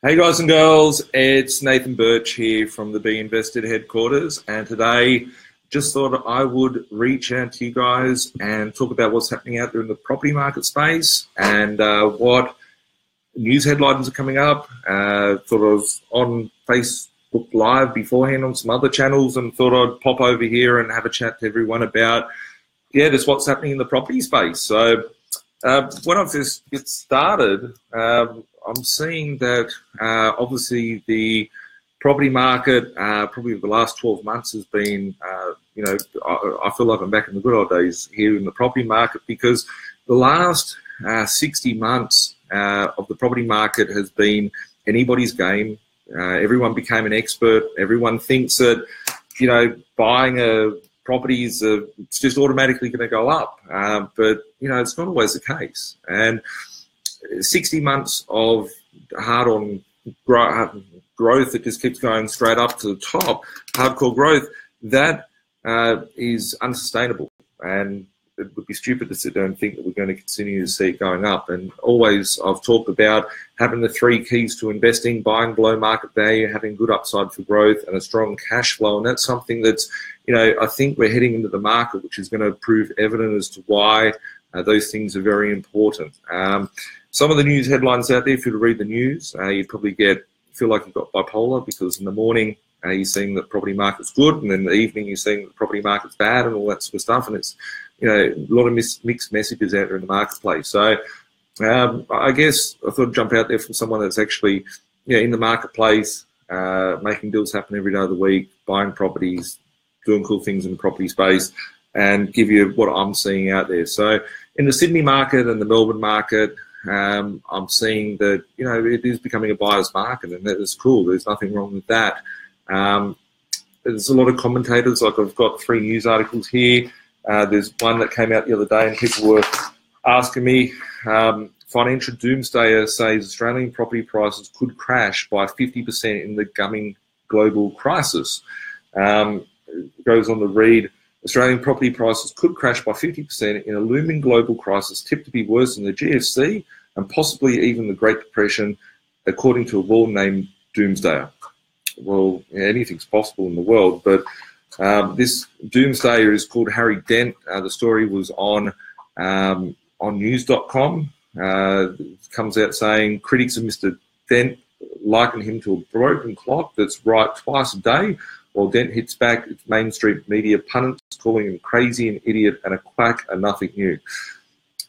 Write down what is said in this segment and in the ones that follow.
Hey guys and girls, it's Nathan Birch here from the B.Invested headquarters, and today just thought I would reach out to you guys and talk about what's happening out there in the property market space and what news headlines are coming up. Thought I was on Facebook Live beforehand on some other channels and thought I'd pop over here and have a chat to everyone about, just what's happening in the property space. So when I first get started, I'm seeing that obviously the property market probably the last 12 months has been, I feel like I'm back in the good old days here in the property market, because the last 60 months of the property market has been anybody's game. Everyone became an expert. Everyone thinks that, buying a property is it's just automatically going to go up. But, it's not always the case. And 60 months of hard-on growth that just keeps going straight up to the top, hardcore growth, that is unsustainable. And it would be stupid to sit there and think that we're going to continue to see it going up. And always I've talked about having the three keys to investing: buying below market value, having good upside for growth, and a strong cash flow. And that's something that's, I think we're heading into the market, which is going to prove evident as to why those things are very important. Some of the news headlines out there, if you read the news, you probably feel like you've got bipolar, because in the morning you're seeing that the property market's good, and then in the evening you're seeing the property market's bad and all that sort of stuff. And it's, a lot of mixed messages out there in the marketplace. So I guess I thought I'd jump out there from someone that's actually in the marketplace, making deals happen every day of the week, buying properties, doing cool things in the property space, and give you what I'm seeing out there. So in the Sydney market and the Melbourne market, I'm seeing that, it is becoming a buyer's market, and that is cool. There's nothing wrong with that. There's a lot of commentators, like I've got 3 news articles here. There's one that came out the other day and people were asking me, financial doomsdayer says Australian property prices could crash by 50% in the coming global crisis. It goes on to read, Australian property prices could crash by 50% in a looming global crisis tipped to be worse than the GFC and possibly even the Great Depression, according to a world-named doomsdayer. Well, anything's possible in the world, but this doomsdayer is called Harry Dent. The story was on news.com. It comes out saying critics of Mr. Dent liken him to a broken clock that's right twice a day. While Dent hits back, its mainstream media pundits calling him crazy, an idiot, and a quack are nothing new.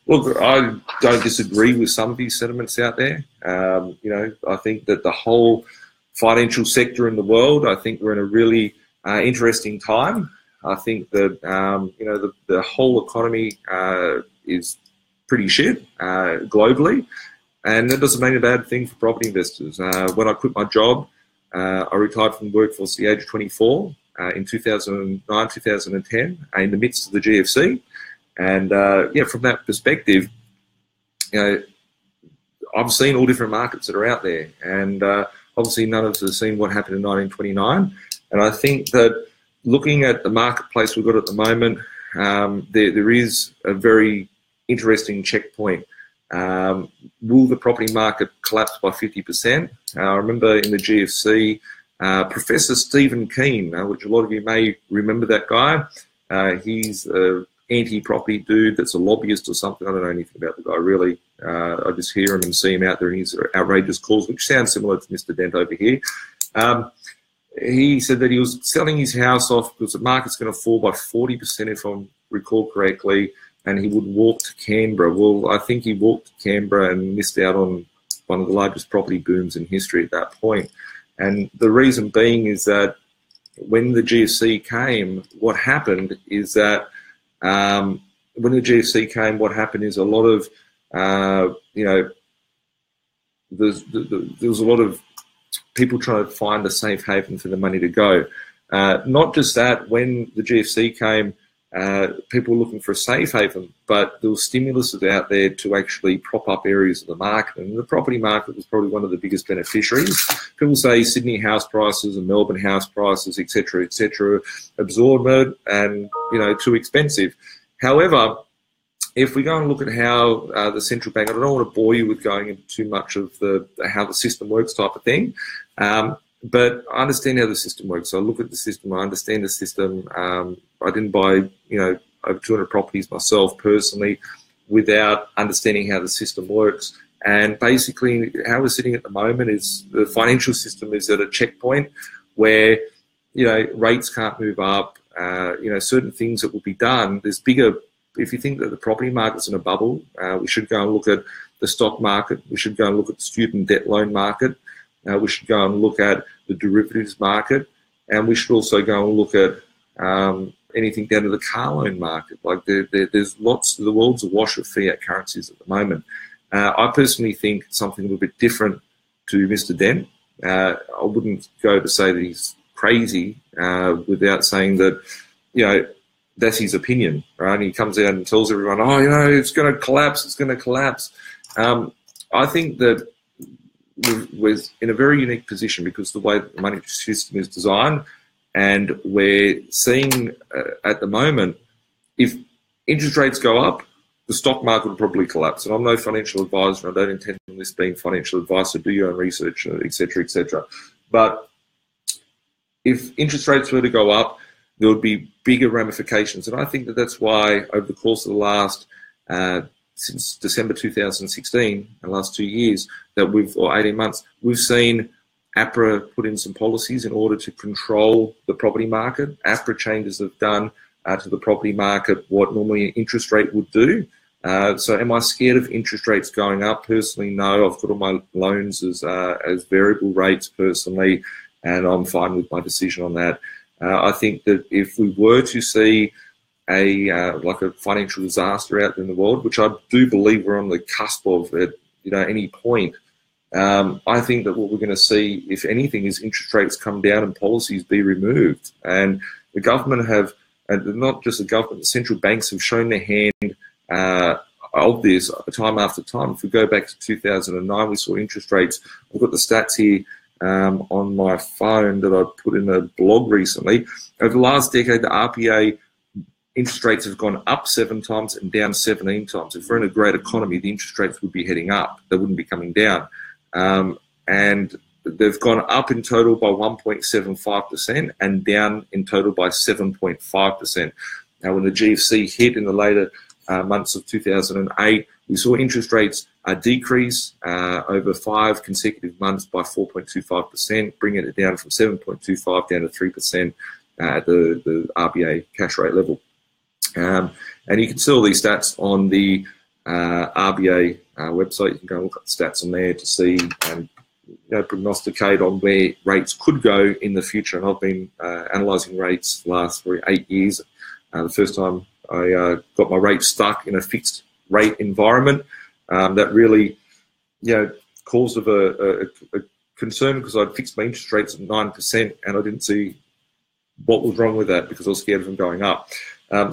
Look, I don't disagree with some of these sentiments out there. I think that the whole financial sector in the world, I think we're in a really interesting time. I think that, the whole economy is pretty shit globally, and that doesn't mean a bad thing for property investors. When I quit my job, I retired from the workforce at the age of 24 in 2009, 2010, in the midst of the GFC. And from that perspective, I've seen all different markets that are out there. And obviously none of us have seen what happened in 1929. And I think that looking at the marketplace we've got at the moment, there is a very interesting checkpoint. Will the property market collapse by 50%? I remember in the GFC, Professor Stephen Keen, which a lot of you may remember that guy. He's an anti-property dude that's a lobbyist or something. I don't know anything about the guy, really. I just hear him and see him out there in his outrageous calls, which sounds similar to Mr. Dent over here. He said that he was selling his house off because the market's going to fall by 40%, if I recall correctly, and he would walk to Canberra. Well, I think he walked to Canberra and missed out on one of the largest property booms in history at that point. And the reason being is that when the GFC came, what happened is that when the GFC came, what happened is a lot of, there was a lot of people trying to find a safe haven for the money to go. Not just that, when the GFC came, people were looking for a safe haven, but there was stimulus out there to actually prop up areas of the market, and the property market was probably one of the biggest beneficiaries. People say Sydney house prices and Melbourne house prices, etc., absorbed and too expensive. However, if we go and look at how the central bank, I don't want to bore you with going into too much of how the system works type of thing, but I understand how the system works. So I look at the system, I understand the system. I didn't buy, over 200 properties myself personally without understanding how the system works. And basically how we're sitting at the moment is the financial system is at a checkpoint where, rates can't move up, certain things that will be done. There's bigger, if you think that the property market's in a bubble, we should go and look at the stock market. We should go and look at the student debt loan market. We should go and look at the derivatives market. And we should also go and look at anything down to the car loan market. Like there's lots, the world's awash of fiat currencies at the moment. I personally think something a little bit different to Mr. Dent. I wouldn't go to say that he's crazy without saying that, that's his opinion, right? And he comes out and tells everyone, it's going to collapse, it's going to collapse. I think that we're in a very unique position because the way that the monetary system is designed, and we're seeing at the moment, if interest rates go up, the stock market will probably collapse. And I'm no financial advisor, and I don't intend on this being financial advice, so do your own research, et cetera, et cetera. But if interest rates were to go up, there would be bigger ramifications. And I think that that's why over the course of the last, since December 2016, the last 2 years, or 18 months, we've seen APRA put in some policies in order to control the property market. APRA changes have done to the property market what normally an interest rate would do. So am I scared of interest rates going up? Personally, no. I've got all my loans as variable rates personally, and I'm fine with my decision on that. I think that if we were to see a financial disaster out there in the world, which I do believe we're on the cusp of at any point, I think that what we're going to see, if anything, is interest rates come down and policies be removed. And the government have, and not just the government, the central banks have shown their hand of this time after time. If we go back to 2009, we saw interest rates. I've got the stats here on my phone that I put in a blog recently. Over the last decade, the RPA interest rates have gone up 7 times and down 17 times. If we're in a great economy, the interest rates would be heading up. They wouldn't be coming down. And they've gone up in total by 1.75% and down in total by 7.5%. Now, when the GFC hit in the later months of 2008, we saw interest rates decrease over 5 consecutive months by 4.25%, bringing it down from 7.25 down to 3% at the RBA cash rate level. And you can see all these stats on the RBA website. You can go and look at the stats on there to see and prognosticate on where rates could go in the future. And I've been analysing rates the last 8 years. The first time I got my rates stuck in a fixed rate environment, that really caused a concern because I'd fixed my interest rates at 9% and I didn't see what was wrong with that because I was scared of them going up.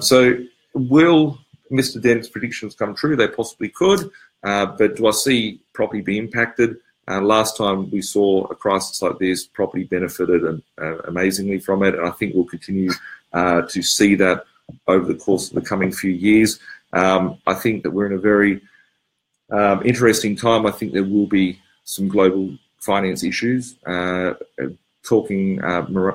So will Mr. Dent's predictions come true? They possibly could, but do I see property be impacted? Last time we saw a crisis like this, property benefited amazingly from it, and I think we'll continue to see that over the course of the coming few years. I think that we're in a very interesting time. I think there will be some global finance issues, talking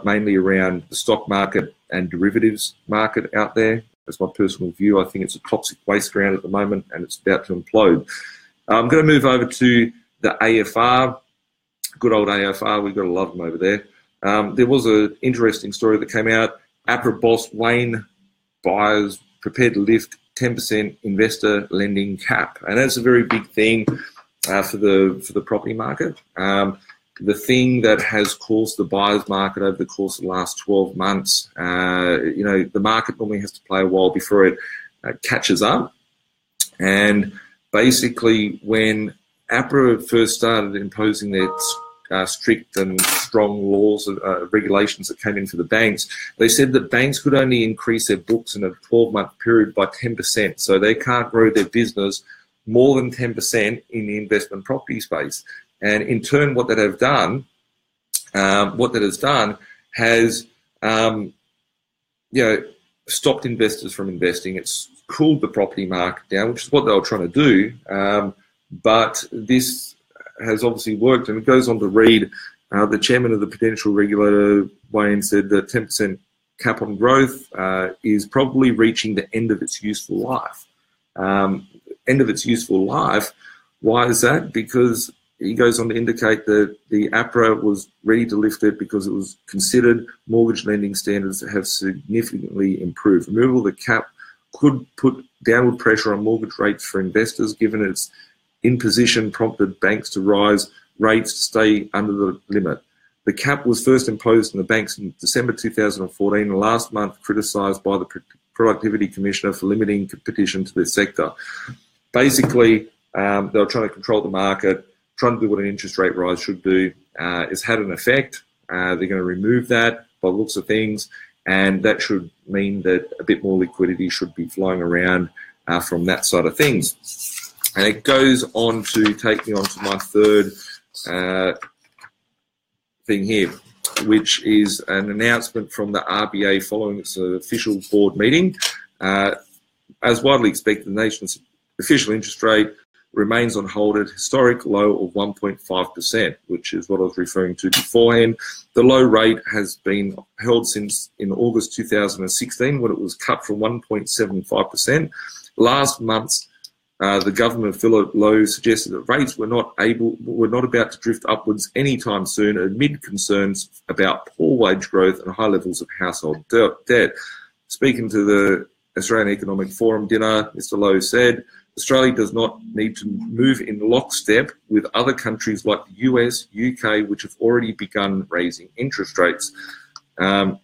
mainly around the stock market and derivatives market out there. That's my personal view. I think it's a toxic waste ground at the moment and it's about to implode. I'm going to move over to the AFR, good old AFR. We've got to love them over there. There was an interesting story that came out. APRA boss Wayne Byers prepared to lift 10% investor lending cap, and that's a very big thing for the property market. The thing that has caused the buyer's market over the course of the last 12 months, the market normally has to play a while before it catches up. And basically, when APRA first started imposing their strict and strong laws, regulations that came in for the banks, they said that banks could only increase their books in a 12-month period by 10%. So they can't grow their business more than 10% in the investment property space. And in turn, what that has done has stopped investors from investing. It's cooled the property market down, which is what they were trying to do. But this has obviously worked, and it goes on to read, the chairman of the Prudential Regulator, Wayne, said that 10% cap on growth is probably reaching the end of its useful life. End of its useful life. Why is that? Because he goes on to indicate that the APRA was ready to lift it because it was considered mortgage lending standards have significantly improved. Removal of the cap could put downward pressure on mortgage rates for investors, given its imposition prompted banks to rise rates to stay under the limit. The cap was first imposed on the banks in December 2014 and last month criticised by the Productivity Commissioner for limiting competition to this sector. Basically, they were trying to control the market, trying to do what an interest rate rise should do. It's had an effect. They're going to remove that by the looks of things, and that should mean that a bit more liquidity should be flowing around from that side of things. And it goes on to take me on to my third thing here, which is an announcement from the RBA following its official board meeting. As widely expected, the nation's official interest rate remains on hold at a historic low of 1.5%, which is what I was referring to beforehand. The low rate has been held since in August 2016, when it was cut from 1.75%. Last month, the government of Philip Lowe suggested that rates were not about to drift upwards anytime soon, amid concerns about poor wage growth and high levels of household debt. Speaking to the Australian Economic Forum dinner, Mr. Lowe said, Australia does not need to move in lockstep with other countries like the US, UK, which have already begun raising interest rates.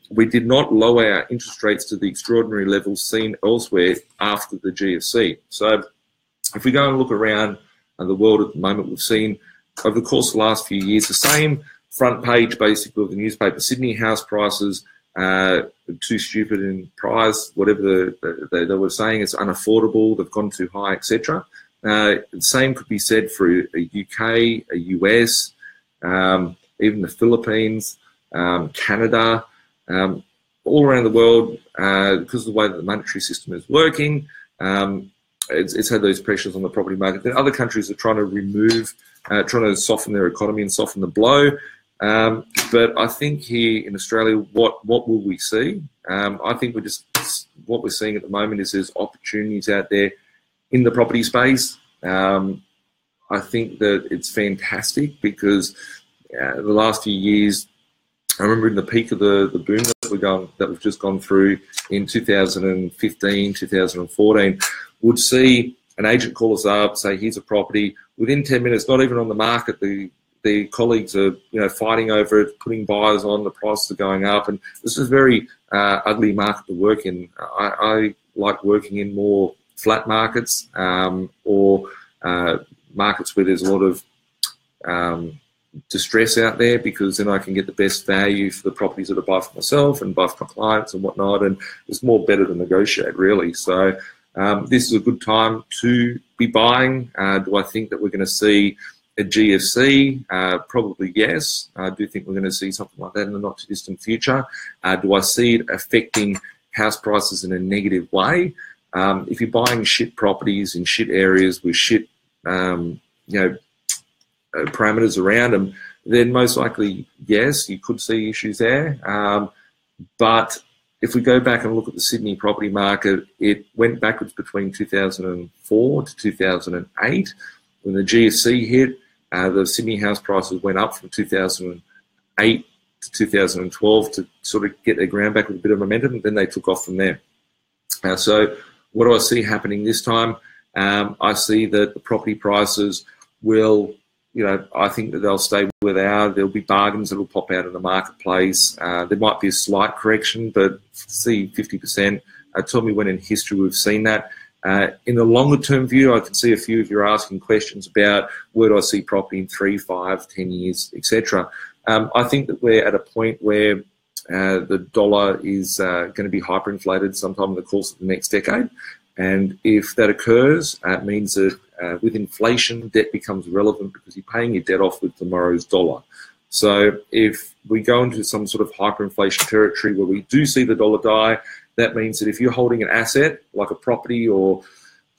We did not lower our interest rates to the extraordinary levels seen elsewhere after the GFC. So if we go and look around the world at the moment, we've seen over the course of the last few years the same front page basically of the newspaper. Sydney house prices too stupid in price, whatever they were saying, it's unaffordable, they've gone too high, etc. The same could be said for a UK, a US, even the Philippines, Canada, all around the world, because of the way that the monetary system is working. It's had those pressures on the property market. Then other countries are trying to soften their economy and soften the blow. But I think here in Australia, what will we see? I think what we're seeing at the moment is there's opportunities out there in the property space. I think that it's fantastic because the last few years, I remember in the peak of the boom that we've just gone through in 2015, 2014, would see an agent call us up, say, here's a property. Within 10 minutes, not even on the market, the colleagues are fighting over it, putting buyers on, the prices are going up, and this is a very ugly market to work in. I like working in more flat markets or markets where there's a lot of distress out there, because then I can get the best value for the properties that I buy for myself and buy for my clients and whatnot, and it's more better to negotiate, really. So this is a good time to be buying. Do I think that we're going to see a GFC? Probably yes. I do think we're going to see something like that in the not too distant future. Do I see it affecting house prices in a negative way? If you're buying shit properties in shit areas with shit, parameters around them, then most likely, yes, you could see issues there. But if we go back and look at the Sydney property market, it went backwards between 2004 to 2008. When the GFC hit, the Sydney house prices went up from 2008 to 2012 to sort of get their ground back with a bit of momentum, and then they took off from there. So what do I see happening this time? I see that the property prices will, I think that they'll stay where they are. There'll be bargains that will pop out in the marketplace. There might be a slight correction, but see 50%. Tell me when in history we've seen that. In the longer term view, I can see a few of you are asking questions about where do I see property in 3, 5, 10 years, etc. I think that we're at a point where the dollar is going to be hyperinflated sometime in the course of the next decade. And if that occurs, it means that with inflation, debt becomes relevant because you're paying your debt off with tomorrow's dollar. So if we go into some sort of hyperinflation territory where we do see the dollar die, that means that if you're holding an asset like a property or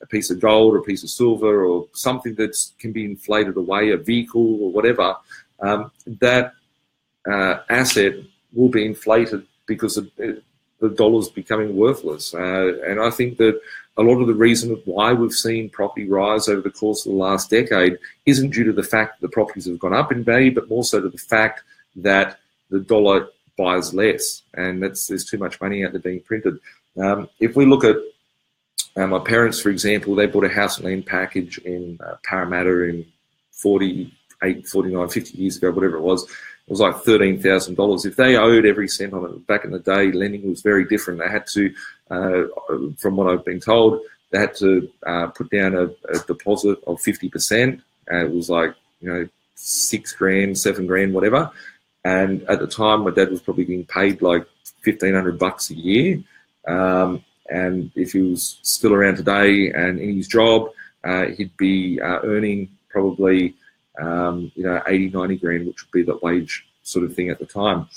a piece of gold or a piece of silver or something that can be inflated away, a vehicle or whatever, that asset will be inflated because the dollar's becoming worthless. And I think that a lot of the reason why we've seen property rise over the course of the last decade isn't due to the fact that the properties have gone up in value, but more so to the fact that the dollar buys less, and there's too much money out there being printed. If we look at my parents, for example, they bought a house and land package in Parramatta in 48, 49, 50 years ago, whatever it was. It was like $13,000. If they owed every cent on it back in the day, lending was very different. They had to, from what I've been told, they had to put down a deposit of 50%. It was like, $6,000, $7,000, whatever. And at the time, my dad was probably getting paid like $1,500 a year. And if he was still around today and in his job, he'd be earning probably 80, 90 grand, which would be the wage sort of thing at the time.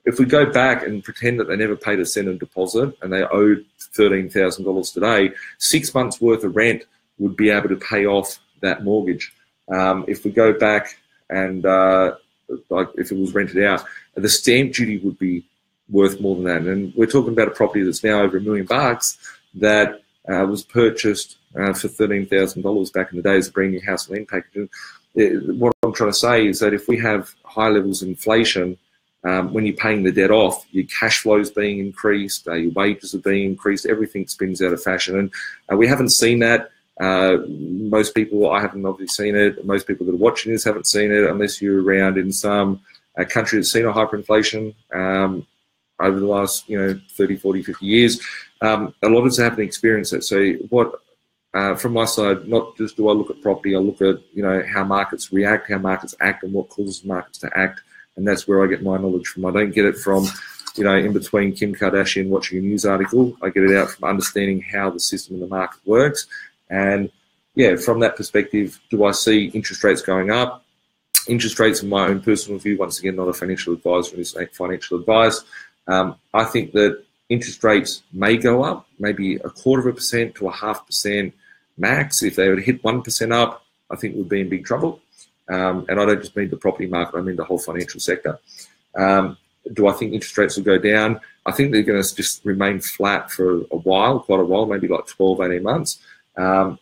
If we go back and pretend that they never paid a cent in deposit and they owed $13,000 today, 6 months worth of rent would be able to pay off that mortgage. If we go back and like if it was rented out, the stamp duty would be worth more than that. And we're talking about a property that's now over $1 million that was purchased for $13,000 back in the day as a brand new house land package. What I'm trying to say is that if we have high levels of inflation, when you're paying the debt off, your cash flow is being increased, your wages are being increased, everything spins out of fashion. And we haven't seen that. Most people, I haven't obviously seen it. Most people that are watching this haven't seen it unless you're around in some country that's seen a hyperinflation over the last 30, 40, 50 years. A lot of us haven't experienced it. So what, from my side, not just do I look at property, I look at how markets react, how markets act, and what causes markets to act, and that's where I get my knowledge from. I don't get it from in between Kim Kardashian watching a news article. I get it out from understanding how the system in the market works. And yeah, from that perspective, do I see interest rates going up? Interest rates, in my own personal view, once again, not a financial advisor, this ain't financial advice. I think that interest rates may go up, maybe 0.25% to 0.5% max. If they were to hit 1% up, I think we'd be in big trouble. And I don't just mean the property market, I mean the whole financial sector. Do I think interest rates will go down? I think they're going to just remain flat for a while, quite a while, maybe like 12, 18 months.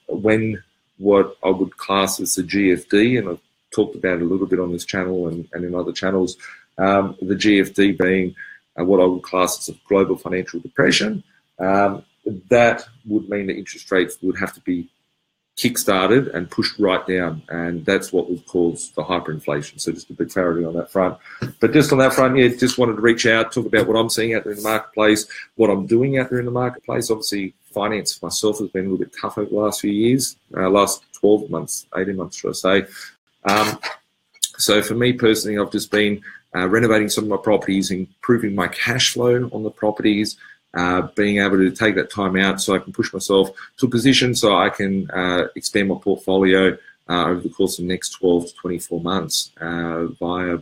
When what I would class as the GFD, and I've talked about it a little bit on this channel and in other channels, the GFD being what I would class as a global financial depression, that would mean that interest rates would have to be kick-started and pushed right down, and that's what would cause the hyperinflation. So just a bit of clarity on that front. But just on that front, yeah, just wanted to reach out, talk about what I'm seeing out there in the marketplace, what I'm doing out there in the marketplace. Obviously, finance for myself has been a little bit tough over the last few years, last 12 months, 18 months, should I say. So for me personally, I've just been renovating some of my properties, improving my cash flow on the properties, being able to take that time out so I can push myself to a position so I can expand my portfolio over the course of the next 12 to 24 months via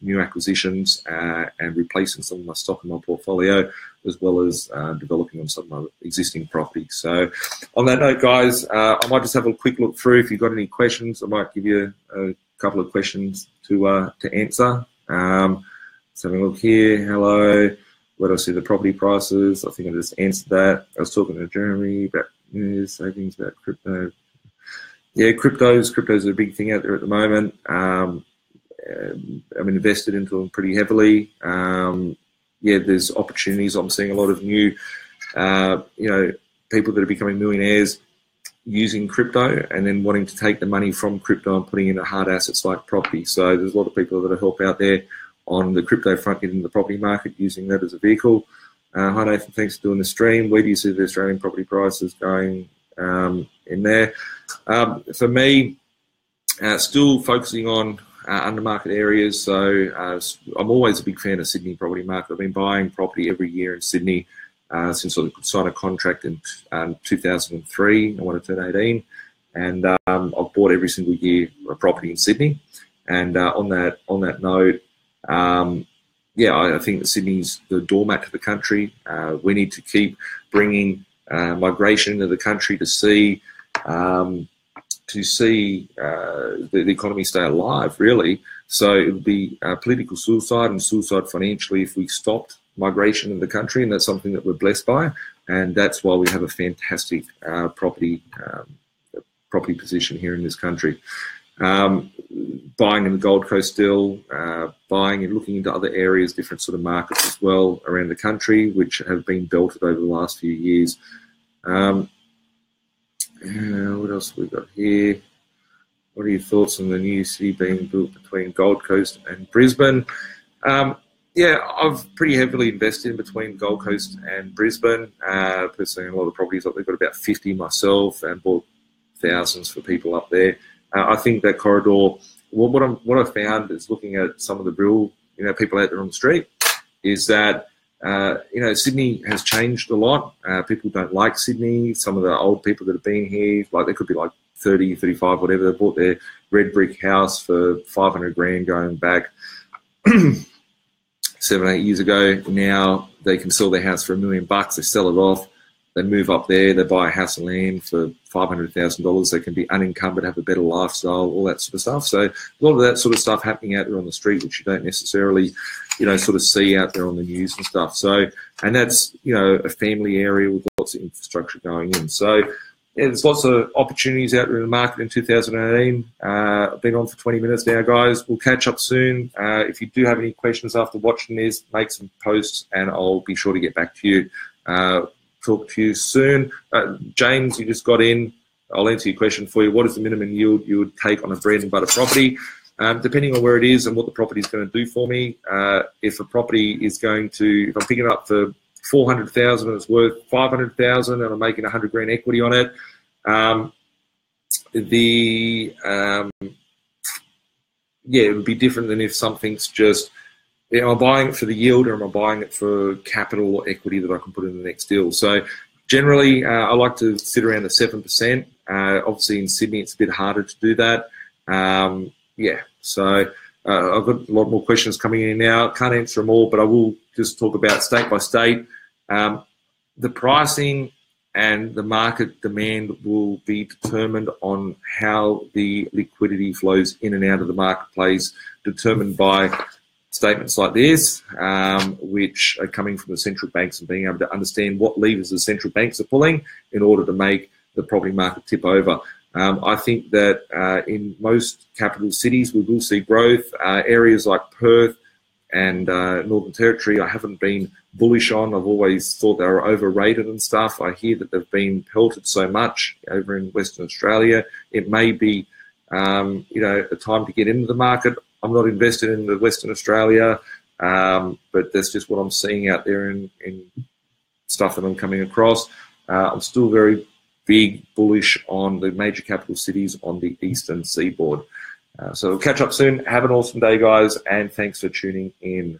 new acquisitions and replacing some of my stock in my portfolio, as well as developing on some of my existing properties. So on that note, guys, I might just have a quick look through. If you've got any questions, I might give you a couple of questions to answer. Let's have a look here. Hello. Where do I see the property prices? I think I just answered that. I was talking to Jeremy about news, savings, about crypto. Yeah, cryptos are a big thing out there at the moment. I'm invested into them pretty heavily. Yeah, there's opportunities. I'm seeing a lot of new, people that are becoming millionaires using crypto and then wanting to take the money from crypto and putting into hard assets like property. So there's a lot of people that are help out there on the crypto front, getting in the property market, using that as a vehicle. Hi Nathan, thanks for doing the stream. Where do you see the Australian property prices going in there? For me, still focusing on under market areas. So I'm always a big fan of Sydney property market. I've been buying property every year in Sydney since I could sign a contract in 2003. I want to turn 18, and I've bought every single year a property in Sydney. And on that note, yeah, I think that Sydney's the doormat to the country. We need to keep bringing migration into the country to see the economy stay alive, really. So it would be political suicide and suicide financially if we stopped migration in the country, and that's something that we're blessed by, and that's why we have a fantastic property position here in this country. Buying in the Gold Coast still, buying and looking into other areas, different sort of markets as well around the country, which have been belted over the last few years. What else have we got here? What are your thoughts on the new city being built between Gold Coast and Brisbane? Yeah, I've pretty heavily invested in between Gold Coast and Brisbane. Personally, a lot of properties up there, got about 50 myself, and bought thousands for people up there. I think that corridor, what I found is looking at some of the real, people out there on the street, is that, Sydney has changed a lot. People don't like Sydney. Some of the old people that have been here, like they could be like 30, 35, whatever, they bought their red brick house for 500 grand going back 7, 8 years ago. Now they can sell their house for $1 million. They sell it off. They move up there. They buy a house and land for $500,000. They can be unencumbered, have a better lifestyle, all that sort of stuff. So a lot of that sort of stuff happening out there on the street, which you don't necessarily, sort of see out there on the news and stuff. So, and that's, a family area with lots of infrastructure going in. So, yeah, there's lots of opportunities out there in the market in 2018. I've been on for 20 minutes now, guys. We'll catch up soon. If you do have any questions after watching this, make some posts and I'll be sure to get back to you. Talk to you soon. James, you just got in. I'll answer your question for you. What is the minimum yield you would take on a bread and butter property? Depending on where it is and what the property is going to do for me. If a property is if I'm picking it up for 400,000 and it's worth 500,000 and I'm making 100 grand equity on it, it would be different than if something's just, am I buying it for the yield or am I buying it for capital or equity that I can put in the next deal? So generally, I like to sit around the 7%. Obviously in Sydney, it's a bit harder to do that. So I've got a lot more questions coming in now. Can't answer them all, but I will just talk about state by state. The pricing and the market demand will be determined on how the liquidity flows in and out of the marketplace, determined by statements like this, which are coming from the central banks and being able to understand what levers the central banks are pulling in order to make the property market tip over. I think that in most capital cities we will see growth. Areas like Perth and Northern Territory I haven't been bullish on. I've always thought they were overrated and stuff. I hear that they've been pelted so much over in Western Australia. It may be a time to get into the market. I'm not invested in the Western Australia, but that's just what I'm seeing out there in stuff that I'm coming across. I'm still very big bullish on the major capital cities on the eastern seaboard. So we'll catch up soon. Have an awesome day, guys, and thanks for tuning in.